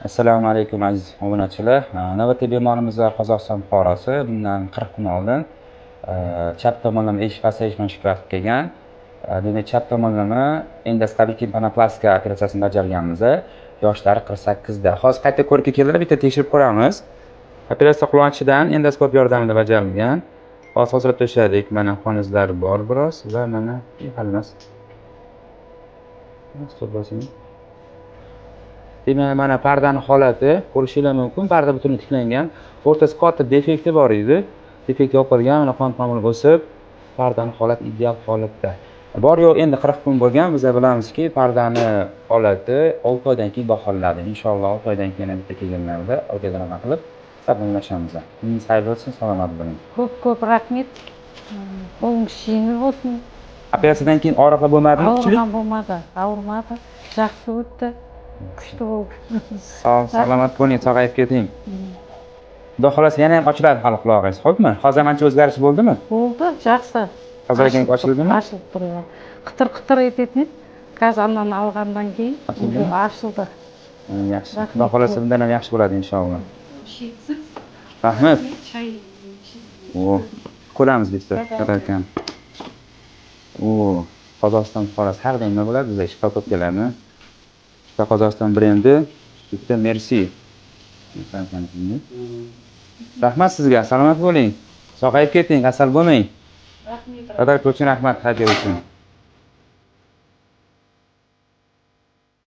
Assalomu alaykum aziz obunachilar. Navbatdagi bemorimiz Qozog'iston fuqarosi. Bundan 40 kun oldin chap tomonlama eshik pasayishdan shikoyat qilgan. Demak, chap tomonlama endoskopik timpanoplastika operatsiyasini bajarganmiz. Yoshlari 48 da. Hozir qayta ko'rikka kelib bitta tekshirib ko'ramiz. Operatsiya qulochidan endoskop yordamida bajarilgan. Hozir to'shadik. Mana qon izlari bor biroz va mana xalmas. Demak, mana pardani holati ko'rishingiz mumkin. Parda butunlay tiklangan. O'rtasi katta defekti bor edi. Defekt yopilgan, mana qon tomiri o'sib, pardani holati ideal holatda. Bor yo'q endi 40 kun bo'lgan. Biz bilamizki, pardani holati 6 oydan keyin baholanadi. Inshaalloh 6 oydan keyin bitta kelganlarda organlarni qilib sabunlashamiz. Kuningiz xayr bo'lsin, salomat bo'ling. Ko'p rahmat. Qo'lingiz yengil bo'lsin. Operatsiyadan keyin og'riqlar bo'lmadimi? Og'riq bo'lmadi, og'rimadi. Yaxshi o'tdi. Kuchli bo'ldi. Salomat bo'ling, sog'ayib keting. Xudo xolasa yana ham ochiladi hali qulog'ingiz. Xo'pmi? Hozir ancha o'zgarish bo'ldimi? Bo'ldi, yaxshi. Hozirgina ochildimi? Ochilib turibdi. Qitir etadi. Gazandan olgandan keyin ochildi. Yaxshi. Xudo xolasa bundan ham yaxshi bo'ladi inshaalloh. Rahmat. Ko'ramiz bitta. Qaraykan. Qozog'iston fuqarosi har doim nima bo'ladi? Bizga shifo ko'p keladi. Qozog'iston brendi bitta Merci. Rahmat sizga, salomat bo'ling. Sog'ayib keting, kasal bo'lmang. Rahmat. Qadar ko'chun rahmat, xayr bo'lsin.